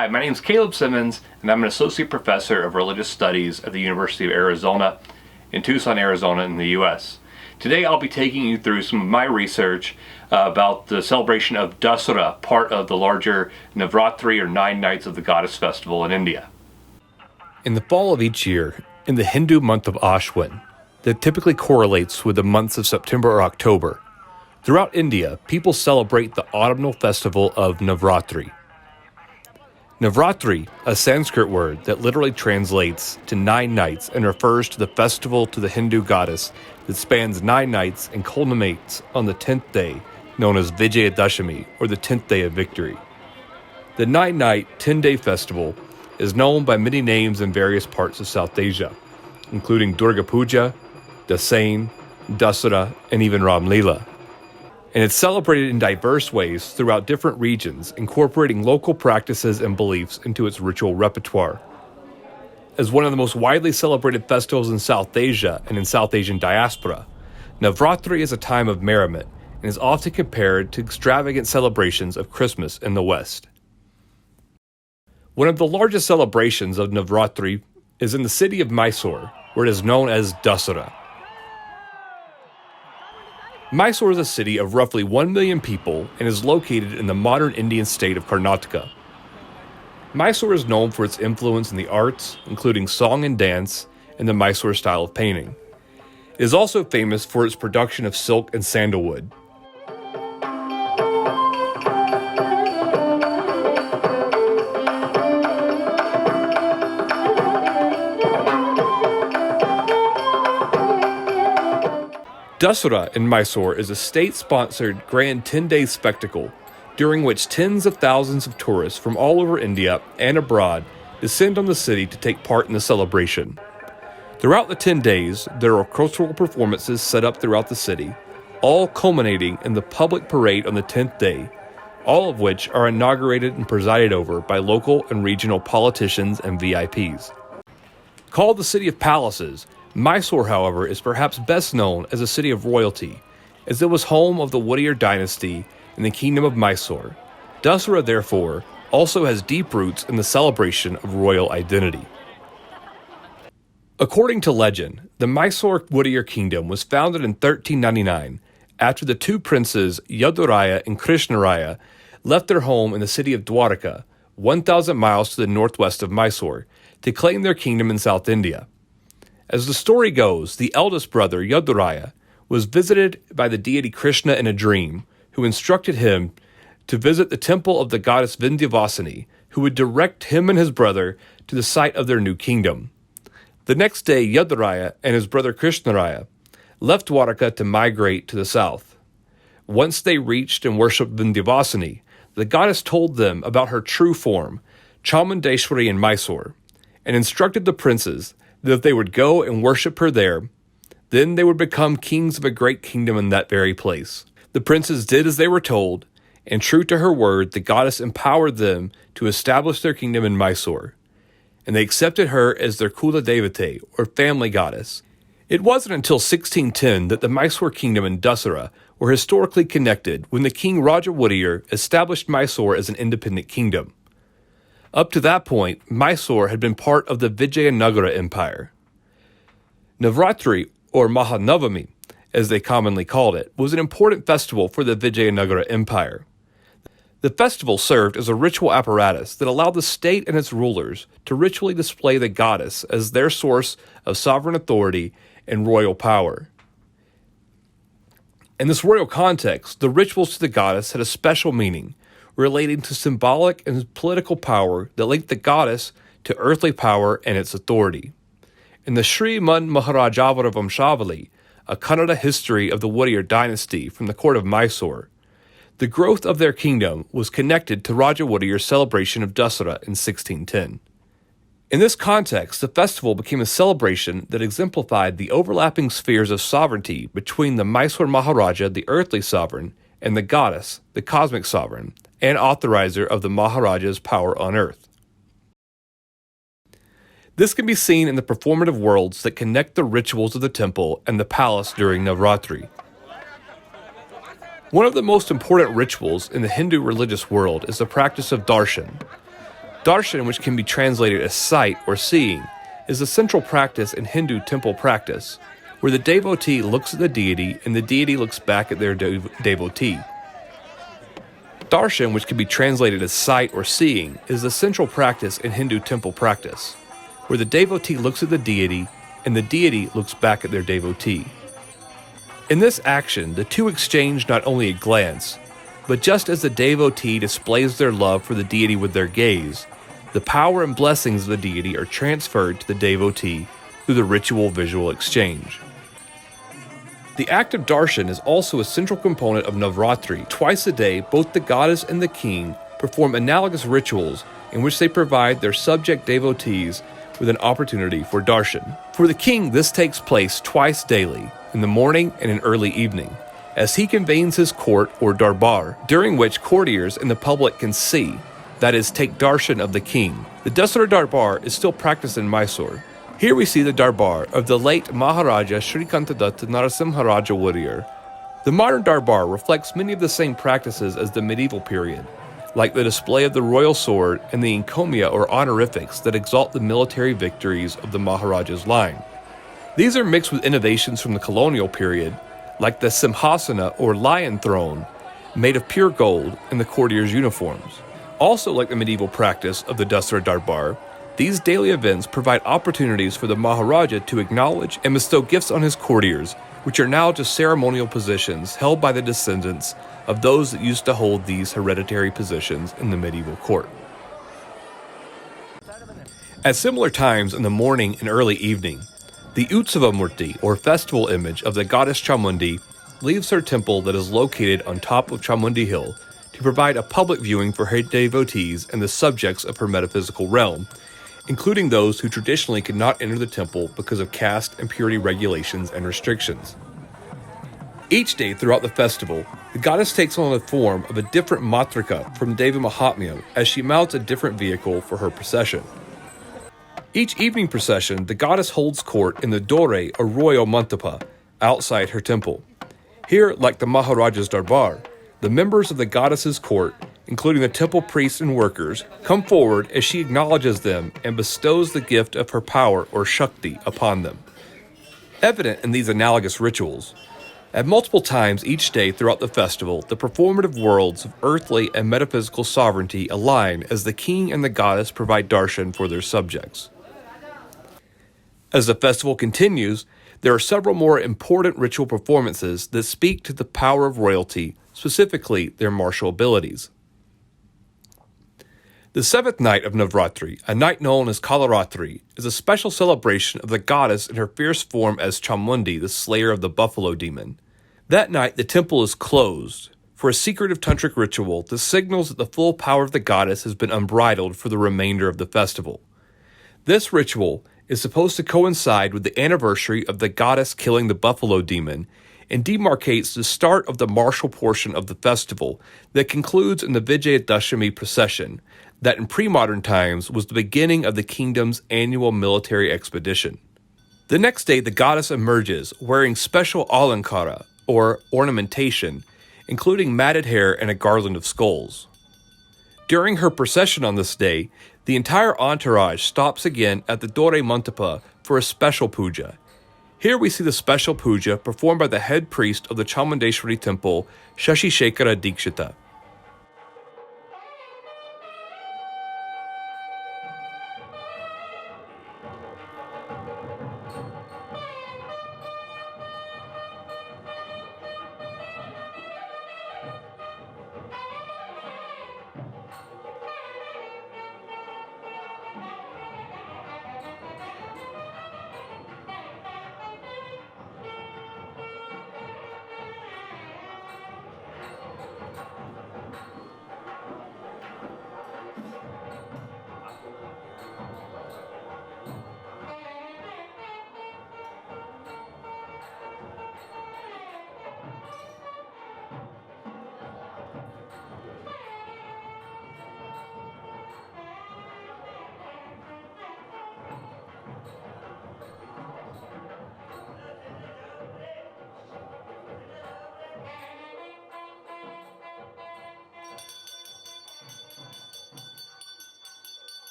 Hi, my name is Caleb Simmons, and I'm an Associate Professor of Religious Studies at the University of Arizona in Tucson, Arizona in the U.S. Today I'll be taking you through some of my research about the celebration of Dasara, part of the larger Navaratri or 9 nights of the goddess festival in India. In the fall of each year, in the Hindu month of Ashwin, that typically correlates with the months of September or October, throughout India, people celebrate the autumnal festival of Navaratri. Navaratri, a Sanskrit word that literally translates to 9 nights and refers to the festival to the Hindu goddess that spans 9 nights and culminates on the 10th day, known as Vijayadasami, or the 10th day of victory. The 9-night, 10-day festival is known by many names in various parts of South Asia, including Durga Puja, Dasain, Dasara, and even Ram Lila. And it's celebrated in diverse ways throughout different regions, incorporating local practices and beliefs into its ritual repertoire. As one of the most widely celebrated festivals in South Asia and in South Asian diaspora, Navaratri is a time of merriment and is often compared to extravagant celebrations of Christmas in the West. One of the largest celebrations of Navaratri is in the city of Mysore, where it is known as Dasara. Mysore is a city of roughly 1 million people and is located in the modern Indian state of Karnataka. Mysore is known for its influence in the arts, including song and dance, and the Mysore style of painting. It is also famous for its production of silk and sandalwood. Dasara in Mysore is a state-sponsored grand 10-day spectacle during which tens of thousands of tourists from all over India and abroad descend on the city to take part in the celebration. Throughout the 10 days, there are cultural performances set up throughout the city, all culminating in the public parade on the 10th day, all of which are inaugurated and presided over by local and regional politicians and VIPs. Called the City of Palaces, Mysore, however, is perhaps best known as a city of royalty, as it was home of the Whittier dynasty in the Kingdom of Mysore. Dasara, therefore, also has deep roots in the celebration of royal identity. According to legend, the Mysore Whittier Kingdom was founded in 1399 after the two princes Yaduraya and Krishnaraya left their home in the city of Dwarka, 1,000 miles to the northwest of Mysore, to claim their kingdom in South India. As the story goes, the eldest brother, Yaduraya, was visited by the deity Krishna in a dream, who instructed him to visit the temple of the goddess Vijayadasami, who would direct him and his brother to the site of their new kingdom. The next day, Yaduraya and his brother Krishnaraya left Dwarka to migrate to the south. Once they reached and worshipped Vijayadasami, the goddess told them about her true form, Chamundeshwari in Mysore, and instructed the princes that if they would go and worship her there, then they would become kings of a great kingdom in that very place. The princes did as they were told, and true to her word, the goddess empowered them to establish their kingdom in Mysore, and they accepted her as their Kula Devate, or family goddess. It wasn't until 1610 that the Mysore kingdom and Dasara were historically connected when the king Raja Whittier established Mysore as an independent kingdom. Up to that point, Mysore had been part of the Vijayanagara Empire. Navaratri, or Mahanavami, as they commonly called it, was an important festival for the Vijayanagara Empire. The festival served as a ritual apparatus that allowed the state and its rulers to ritually display the goddess as their source of sovereign authority and royal power. In this royal context, the rituals to the goddess had a special meaning, relating to symbolic and political power that linked the goddess to earthly power and its authority. In the Srimad Maharajavara Vamshavali, a Kannada history of the Whittier dynasty from the court of Mysore, the growth of their kingdom was connected to Raja Whittier's celebration of Dasara in 1610. In this context, the festival became a celebration that exemplified the overlapping spheres of sovereignty between the Mysore Maharaja, the earthly sovereign, and the goddess, the cosmic sovereign, and authorizer of the Maharaja's power on earth. This can be seen in the performative worlds that connect the rituals of the temple and the palace during Navaratri. One of the most important rituals in the Hindu religious world is the practice of darshan. Darshan, which can be translated as sight or seeing, is a central practice in Hindu temple practice, where the devotee looks at the deity and the deity looks back at their devotee. Darshan, which can be translated as sight or seeing, is a central practice in Hindu temple practice, where the devotee looks at the deity and the deity looks back at their devotee. In this action, the two exchange not only a glance, but just as the devotee displays their love for the deity with their gaze, the power and blessings of the deity are transferred to the devotee through the ritual visual exchange. The act of darshan is also a central component of Navaratri. Twice a day, both the goddess and the king perform analogous rituals in which they provide their subject devotees with an opportunity for darshan. For the king, this takes place twice daily, in the morning and in early evening, as he convenes his court or darbar, during which courtiers and the public can see, that is, take darshan of the king. The Dasara darbar is still practiced in Mysore. Here we see the darbar of the late Maharaja Shrikantadatta Narasimharaja Warrior. The modern darbar reflects many of the same practices as the medieval period, like the display of the royal sword and the encomia or honorifics that exalt the military victories of the Maharaja's line. These are mixed with innovations from the colonial period, like the simhasana or lion throne, made of pure gold, and the courtiers' uniforms. Also like the medieval practice of the Dasara darbar, these daily events provide opportunities for the Maharaja to acknowledge and bestow gifts on his courtiers, which are now just ceremonial positions held by the descendants of those that used to hold these hereditary positions in the medieval court. At similar times in the morning and early evening, the Utsava Murti, or festival image of the goddess Chamundi, leaves her temple that is located on top of Chamundi Hill to provide a public viewing for her devotees and the subjects of her metaphysical realm, including those who traditionally could not enter the temple because of caste and purity regulations and restrictions. Each day throughout the festival, the goddess takes on the form of a different matrika from Devi Mahatmya as she mounts a different vehicle for her procession. Each evening procession, the goddess holds court in the Dore or royal mantapa outside her temple. Here, like the Maharaja's darbar, the members of the goddess's court, including the temple priests and workers, come forward as she acknowledges them and bestows the gift of her power or Shakti upon them. Evident in these analogous rituals, at multiple times each day throughout the festival, the performative worlds of earthly and metaphysical sovereignty align as the king and the goddess provide darshan for their subjects. As the festival continues, there are several more important ritual performances that speak to the power of royalty, specifically their martial abilities. The seventh night of Navaratri, a night known as Kalaratri, is a special celebration of the goddess in her fierce form as Chamundi, the slayer of the buffalo demon. That night, the temple is closed for a secretive tantric ritual that signals that the full power of the goddess has been unbridled for the remainder of the festival. This ritual is supposed to coincide with the anniversary of the goddess killing the buffalo demon and demarcates the start of the martial portion of the festival that concludes in the Vijayadasami procession, that in pre-modern times was the beginning of the kingdom's annual military expedition. The next day, the goddess emerges wearing special alankara, or ornamentation, including matted hair and a garland of skulls. During her procession on this day, the entire entourage stops again at the Dore Mantapa for a special puja. Here we see the special puja performed by the head priest of the Chamundeshwari temple, Shashi Shekhara Dikshita.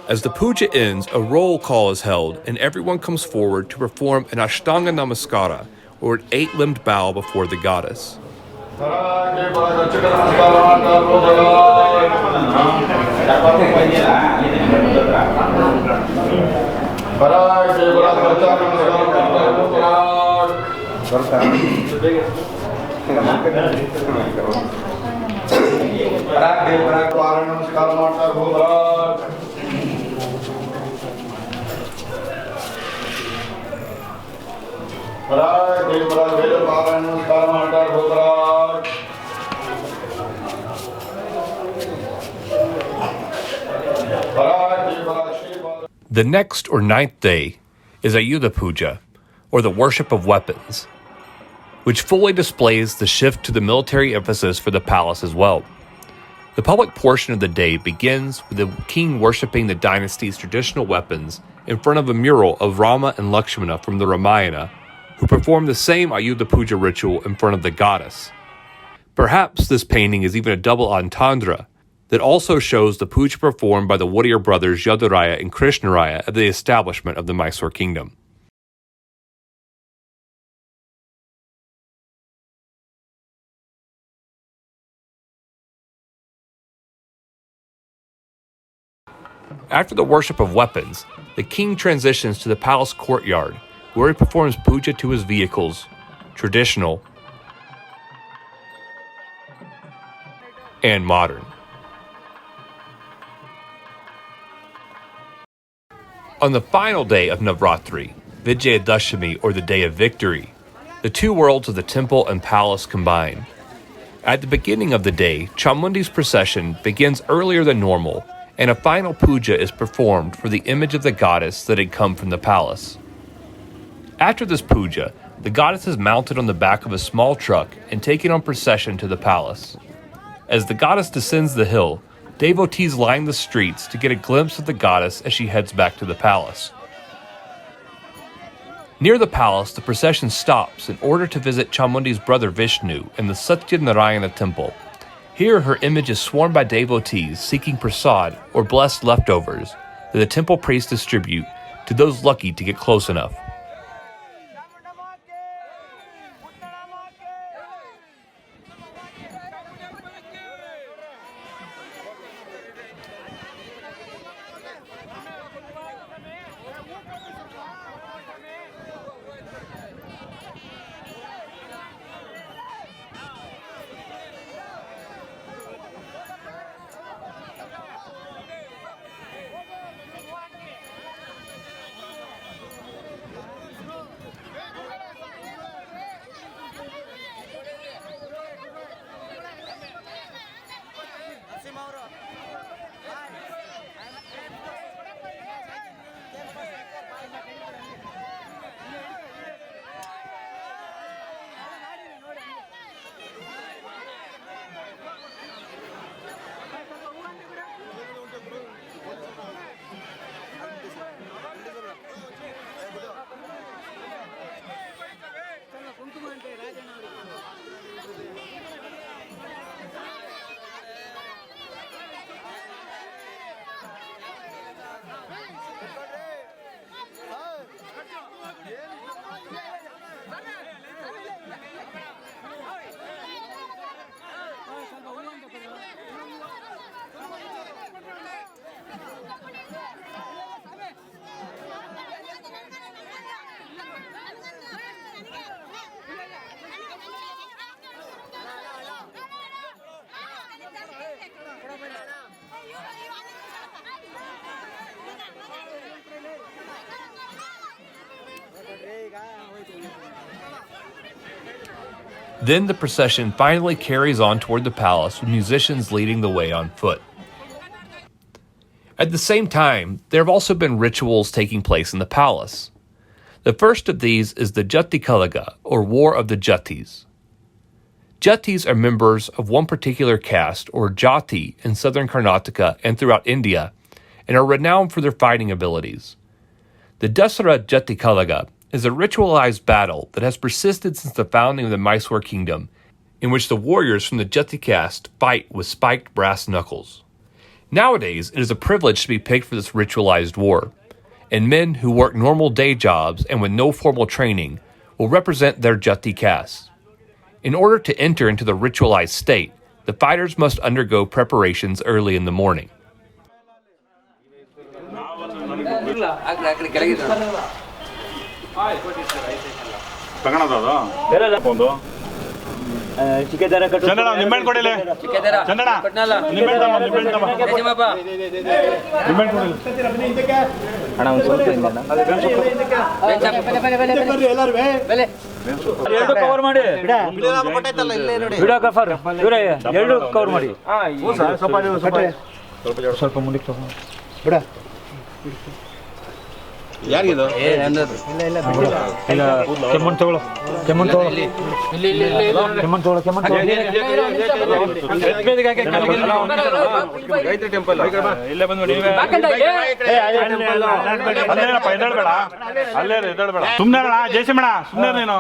As the puja ends, a roll call is held, and everyone comes forward to perform an Ashtanga Namaskara, or an 8-limbed bow before the goddess. The next or ninth day is Ayudha Puja, or the worship of weapons, which fully displays the shift to the military emphasis for the palace as well. The public portion of the day begins with the king worshipping the dynasty's traditional weapons in front of a mural of Rama and Lakshmana from the Ramayana, who perform the same Ayudha Puja ritual in front of the goddess. Perhaps this painting is even a double entendre that also shows the puja performed by the warrior brothers Yaduraya and Krishnaraya at the establishment of the Mysore kingdom. After the worship of weapons, the king transitions to the palace courtyard, where he performs puja to his vehicles, traditional and modern. On the final day of Navaratri, Vijayadasami, or the Day of Victory, the two worlds of the temple and palace combine. At the beginning of the day, Chamundi's procession begins earlier than normal, and a final puja is performed for the image of the goddess that had come from the palace. After this puja, the goddess is mounted on the back of a small truck and taken on procession to the palace. As the goddess descends the hill, devotees line the streets to get a glimpse of the goddess as she heads back to the palace. Near the palace, the procession stops in order to visit Chamundi's brother Vishnu in the Satyanarayana temple. Here, her image is sworn by devotees seeking prasad, or blessed leftovers, that the temple priests distribute to those lucky to get close enough. Then the procession finally carries on toward the palace with musicians leading the way on foot. At the same time, there have also been rituals taking place in the palace. The first of these is the Jati Kalaga, or War of the Jatis. Jatis are members of one particular caste, or Jati, in southern Karnataka and throughout India, and are renowned for their fighting abilities. The Dasara Jati Kalaga is a ritualized battle that has persisted since the founding of the Mysore kingdom, in which the warriors from the Jati caste fight with spiked brass knuckles. Nowadays, it is a privilege to be picked for this ritualized war, and men who work normal day jobs and with no formal training will represent their jati castes. In order to enter into the ritualized state, the fighters must undergo preparations early in the morning. ಯಾರಿಗಿದು ಕೆಮ್ಮನ್ ತಗೊಳ್ಳೋ ಕೆಮ್ಮನ್ ತಗೊಳ್ಳೋ ಕೆಮ್ಮನ್ ತಗೊಳ್ಳೋ ಕೆಮ್ಮನ್ temple ಇಲ್ಲೇ ಬಂದ್ಬಿಡಿ ಎದ್ದೇಳ್ಬೇಡ ಅಲ್ಲೇ ಎದ್ದೇಳ್ಬೇಡ ಸುಮ್ಮನೆ ಜಯಸಿಂಹಣ್ಣ ಸುಮ್ಮನೆ ನೀನು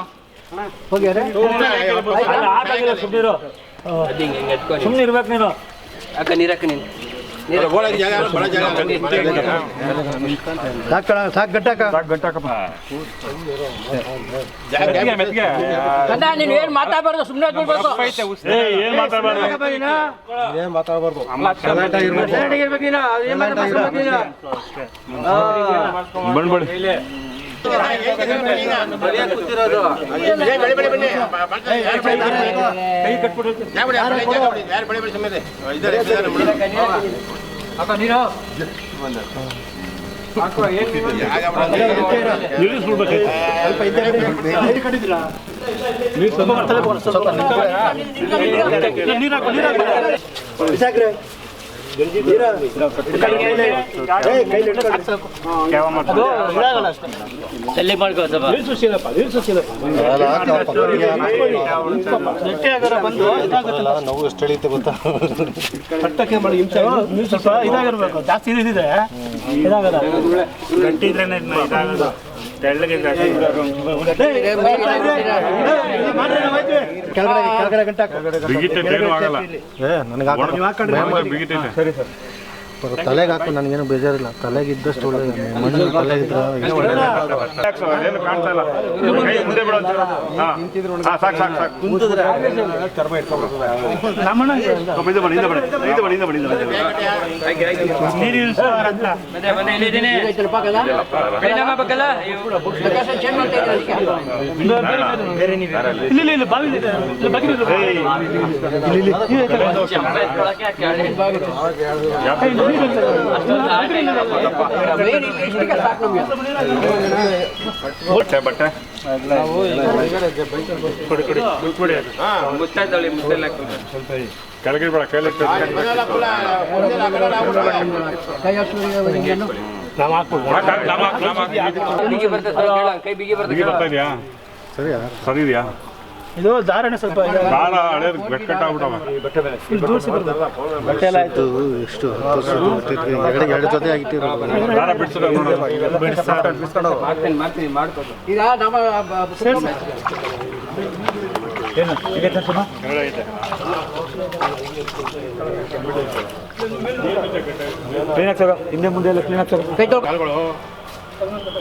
ಸುಮ್ಮನೆ ಇರ್ಬೇಕು ನೀನು ಅಕ್ಕ ನೀರಕ್ಕ ನೀನು ನೀನು ಏನ್ ಮಾತಾಡಬಾರ್ದು ಸುಮ್ಮನೆ ಏನ್ ಮಾತಾಡಬಾರ್ದು ಬಂದ್ಬಿಡಿ ನೋವು ಎಷ್ಟು ಎಳೀತೆ ಗೊತ್ತಾ ಇದಾಗಿರ್ಬೇಕು ಜಾಸ್ತಿ ಇದಿದೆ ಇದಾಗಲ್ಲ ಗಟ್ಟಿ ಇದ್ರೇನೆ ಇದಾಗಲ್ಲ ಕೆಳಗಡೆ ಗಂಟೆ ಸರಿ ಸರ್ ತಲೆಗೆ ಹಾಕು ನನಗೇನು ಬೇಜಾರಿಲ್ಲ ತಲೆಗೆ ಇದ್ದಷ್ಟು ಒಳ್ಳೆ ಮಣ್ಣು ತಲೆಗಿದ್ರೆ ಬಟ್ಟೆ ಕೆಳಗಿಡ್ಬೇಡ ಕೈಲಿ ಸರಿ ಇದೆಯಾ ಇದು ಧಾರಣೆ ಸ್ವಲ್ಪ ದಾರ ಹಳೇದು ಬೆಕ್ಕಟ್ಟಾಗ್ಬಿಟ್ಟವ ಬಟ್ಟೆ ಎಲ್ಲ ಆಯ್ತು ಎಷ್ಟು ಎರಡು ಜೊತೆ ಆಗಿಟ್ಟಿರೋ ದಾರ ಬಿಡಿಸ್ಕೊಂಡು ಈಗ ನಮ್ಮ ಏನು ಇದೆ ಸುಮ್ಮ ಕ್ಲೀನ್ ಆಗ್ತದ ಹಿಂದೆ ಮುಂದೆ ಎಲ್ಲ ಕ್ಲೀನ್ ಆಗ್ತದ ಕೈ ತೊಳ್ಕೊಳ್ಳೋ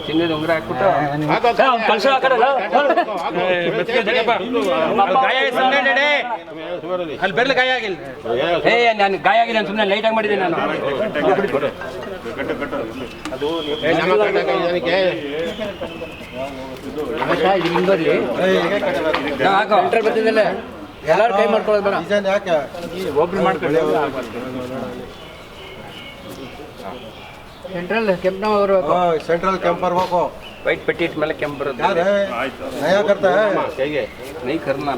ಚಿನ್ನದ ಉಂಗುರ ಹಾಕ್ಬಿಟ್ಟು ಅಲ್ಲಿ ಬರ್ಲಿ ಗಾಯ ಆಗಿಲ್ಲ ನಾನು ಗಾಯ ಆಗಿಲ್ಲ ಸುಮ್ಮನೆ ಲೈಟ್ ಆಗಿ ಮಾಡಿದ್ದೀನಿ ನಾನು ಬರ್ಲಿ ಬರ್ತಿದ್ದಲ್ಲ ಎಲ್ಲಾರು ಕೈ ಮಾಡ್ಕೊಳ್ಳೋದು ಬೇಡ ಯಾಕೆ ಒಬ್ರು ಮಾಡ್ಕೊಳ್ಳಿ ಸೆಂಟ್ರಲ್ ಕೆಂಪು ನಾವು ಬರಬೇಕು ಸೆಂಟ್ರಲ್ ಕೆಂಪ್ ಬರ್ಬೇಕು ವೈಟ್ ಪಟ್ಟಿ ಮೇಲೆ ಕೆಂಪು ಬರುತ್ತೆ ನಯಾ ಕರ್ತಾ ಹೇಗೆ ನೈ ಕರ್ನ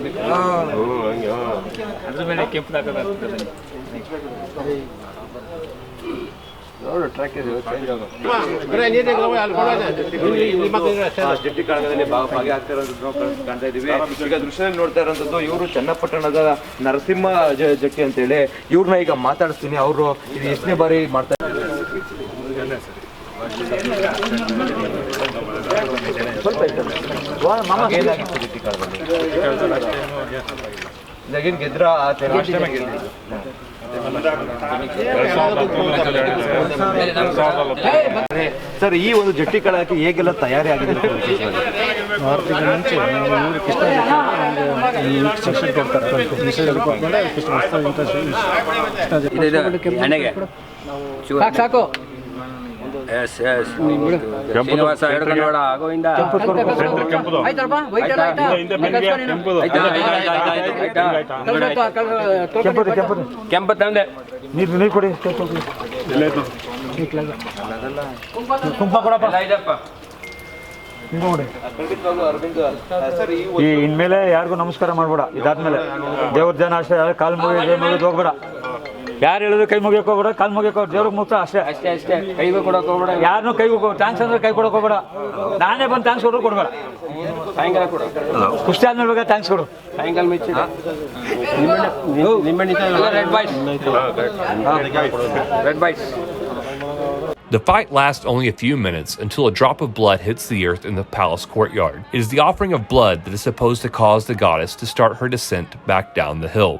ಅದ್ರ ಮೇಲೆ ಕೆಂಪು ನೋಡು ಟ್ರ್ಯಾಕ್ ಇದೆ ಜಟ್ಟಿ ಕಾಳಗದಲ್ಲಿ ಭಾಗಿ ಆಗ್ತಿರೋದು ಕಾಣ್ತಾ ಇದೀವಿ. ಈಗ ದೃಶ್ಯದಲ್ಲಿ ನೋಡ್ತಾ ಇರೋಂಥದ್ದು ಇವರು ಚನ್ನಪಟ್ಟಣದ ನರಸಿಂಹ ಜಟ್ಟಿ ಅಂತೇಳಿ ಇವ್ರನ್ನ ಈಗ ಮಾತಾಡಿಸ್ತೀನಿ. ಅವರು ಇದು ಎಷ್ಟನೇ ಬಾರಿ ಮಾಡ್ತಾ ಸ್ವಲ್ಪ ಏನಾಗಿತ್ತು ಜಟ್ಟಿ ಕಾಳಗದಲ್ಲಿ? ಜಗಿನ್ ಗೆದ್ರ ಸರ್, ಈ ಒಂದು ಜಟ್ಟಿ ಕಳಕ್ಕೆ ಹೇಗೆಲ್ಲ ತಯಾರಿ ಆಗಿದೆ? 6 ತಿಂಗಳ ಮುಂಚೆ ಇವರು ಕೃಷ್ಣ ಇನ್ಸ್ಟ್ರಕ್ಷನ್ ಕೊಡ್ತಾರೆ. ಇನ್ಸ್ಟ್ರಕ್ಷನ್ ಕೊಟ್ಮೇಲೆ ಸಾಕು ಶ್ರೀನಿವಾಸ ಹಿಡ್ಕೊಂಡ್ಬೇಡ ಆಗೋಯಿಂದ ಕೆಂಪು ತಂದೆ ನೀರು ಕೊಡಿ. ಕುಂಪ ಕೊಡಪ್ಪ. ಈ ಇನ್ಮೇಲೆ ಯಾರಿಗೂ ನಮಸ್ಕಾರ ಮಾಡ್ಬೇಡ. ಇದಾದ್ಮೇಲೆ ದೇವ್ರ ಜನ ಅಷ್ಟೇ, ಕಾಲು ಮುಗಿದು ಹೋಗ್ಬೇಡ. ಯಾರು ಹೇಳಿದ್ರು ಕೈ ಮುಗಿಯಕ್ಕೆ ಹೋಗ್ಬೇಡ, ಕಾಲು ಮುಗಿಯಕ್ಕೆ ಹೋಗ್ಬೇಡ, ದೇವ್ರಿಗೆ ಮುಗ್ತಾ ಅಷ್ಟೇ ಅಷ್ಟೇ ಕೈಗೂ ಕೊಡೋಕೆ ಹೋಗ್ಬೇಡ. ಯಾರನ್ನೂ ಕೈಗೂ ಥ್ಯಾಂಕ್ಸ್ ಅಂದ್ರೆ ಕೈ ಕೊಡೋಕೆ ಹೋಗ್ಬೇಡ. ನಾನೇ ಬಂದು ಥ್ಯಾಂಕ್ಸ್ ಕೊಡೋರು ಕೊಡ್ಬೇಡ. ಸಾಯಂಕಾಲ ಕೊಡು, ಕುಸ್ತಿ ಆದ್ಮೇಲೆ ಬೇಕಾದ್ರೆ ಥ್ಯಾಂಕ್ಸ್ ಕೊಡು. ಸಾಯಂಕಾಲ ಮೆಚ್ಚಿ ನಿಂಬೆ red boys. The fight lasts only a few minutes until a drop of blood hits the earth in the palace courtyard. It is the offering of blood that is supposed to cause the goddess to start her descent back down the hill.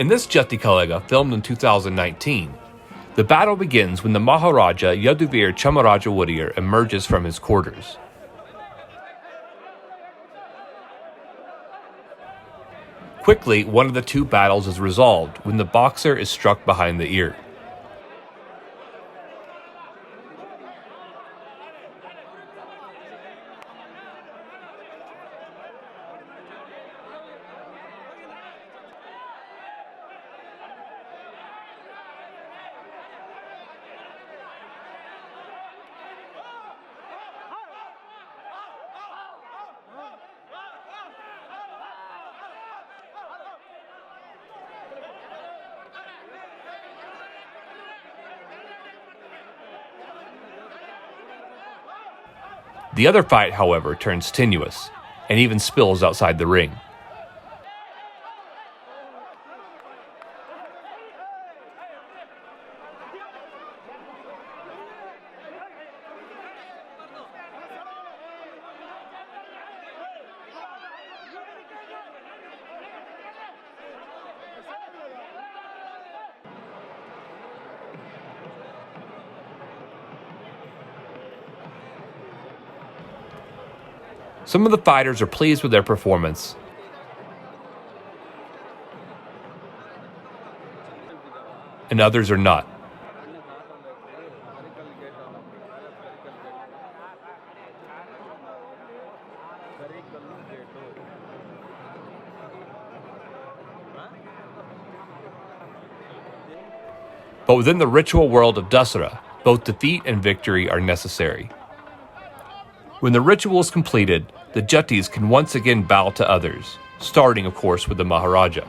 In this Jati Kalega, filmed in 2019, the battle begins when the Maharaja Yaduvir Chamaraja Wadiyar emerges from his quarters. Quickly, one of the two battles is resolved when the boxer is struck behind the ear. The other fight, however, turns tenuous and even spills outside the ring. Some of the fighters are pleased with their performance, and others are not. But within the ritual world of Dasara, both defeat and victory are necessary. When the ritual is completed, the Jatis can once again bow to others, starting, of course, with the Maharaja.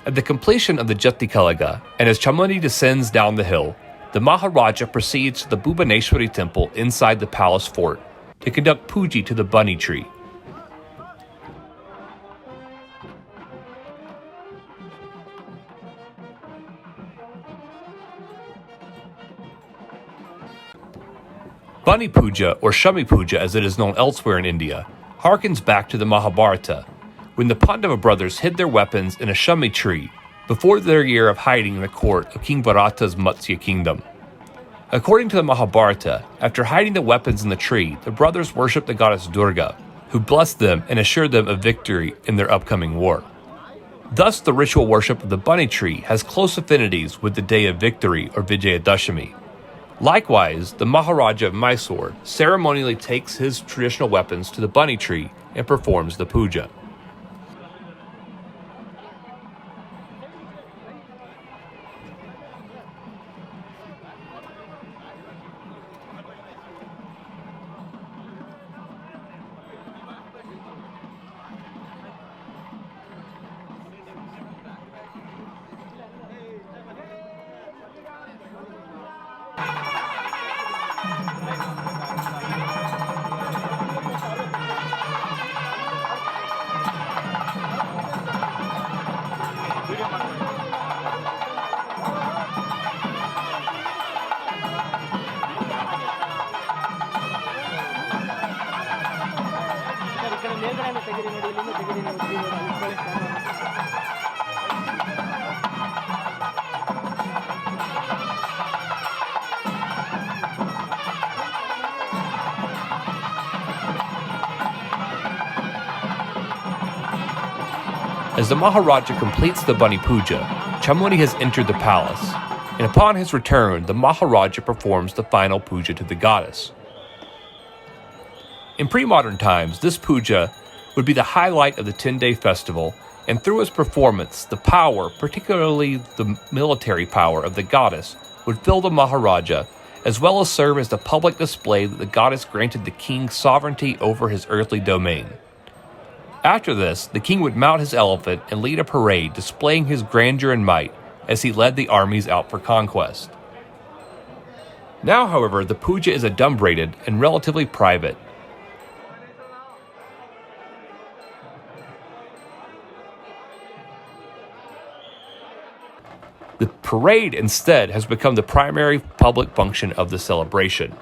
At the completion of the Jati Kalaga, and as Chamundi descends down the hill, the Maharaja proceeds to the Bhubaneswari temple inside the palace fort to conduct puja to the bunny tree. Bunny Puja, or Shami Puja as it is known elsewhere in India, harkens back to the Mahabharata, when the Pandava brothers hid their weapons in a Shami tree before their year of hiding in the court of King Bharata's Matsya kingdom. According to the Mahabharata, after hiding the weapons in the tree, the brothers worshipped the goddess Durga, who blessed them and assured them of victory in their upcoming war. Thus, the ritual worship of the bunny tree has close affinities with the day of victory, or Vijayadasami. Likewise, the Maharaja of Mysore ceremonially takes his traditional weapons to the bunny tree and performs the puja. ಮೇಲ್ಗಡೆ ತೆಗಿರಿ ನೋಡಿ, ಇಲ್ಲಿಂದ ತೆಗಿರಿ ನೋಡಿ. As the Maharaja completes the Bunny Puja, Chamuni has entered the palace, and upon his return, the Maharaja performs the final puja to the goddess. In pre-modern times, this puja would be the highlight of the 10-day festival, and through its performance, the power, particularly the military power of the goddess, would fill the Maharaja, as well as serve as the public display that the goddess granted the king sovereignty over his earthly domain. After this, the king would mount his elephant and lead a parade displaying his grandeur and might as he led the armies out for conquest. Now, however, the puja is adumbrated and relatively private. The parade instead has become the primary public function of the celebration.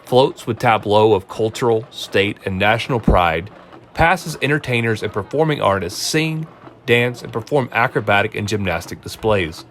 Floats with tableau of cultural, state, and national pride pass as entertainers and performing artists sing, dance, and perform acrobatic and gymnastic displays.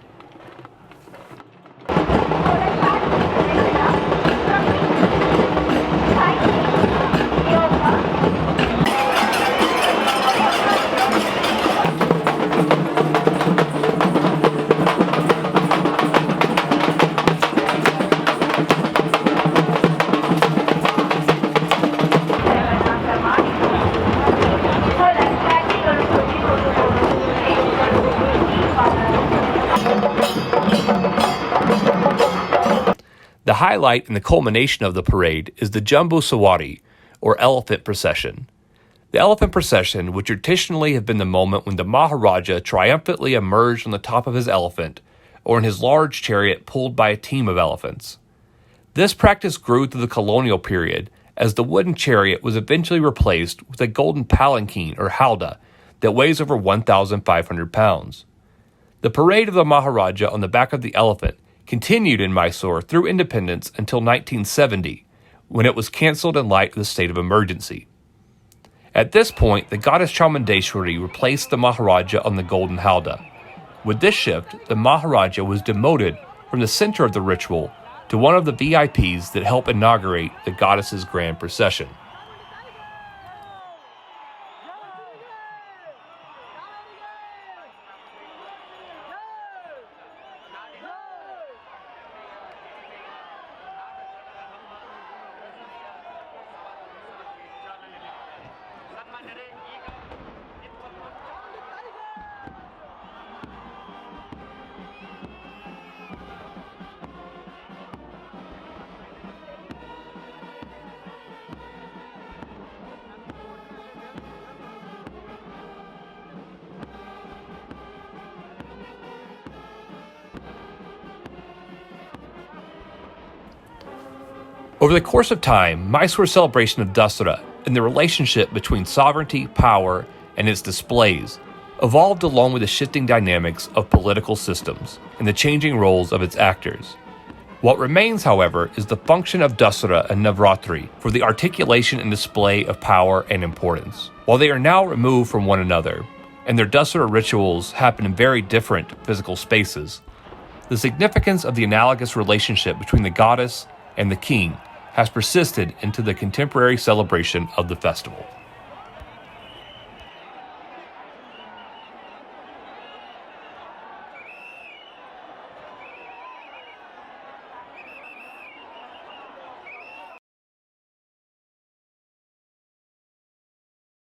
The highlight and the culmination of the parade is the Jambu Sawari, or elephant procession. The elephant procession would traditionally have been the moment when the Maharaja triumphantly emerged on the top of his elephant, or in his large chariot pulled by a team of elephants. This practice grew through the colonial period, as the wooden chariot was eventually replaced with a golden palanquin, or howdah, that weighs over 1,500 pounds. The parade of the Maharaja on the back of the elephant continued in Mysore through independence until 1970, when it was cancelled in light of the state of emergency. At this point, the goddess Chamundeshwari replaced the Maharaja on the golden howdah. With this shift, the Maharaja was demoted from the center of the ritual to one of the VIPs that help inaugurate the goddess's grand procession. Over the course of time, Mysore's celebration of Dasara and the relationship between sovereignty, power, and its displays evolved along with the shifting dynamics of political systems and the changing roles of its actors. What remains, however, is the function of Dasara and Navaratri for the articulation and display of power and importance. While they are now removed from one another, and their Dasara rituals happen in very different physical spaces, the significance of the analogous relationship between the goddess and the king has persisted into the contemporary celebration of the festival.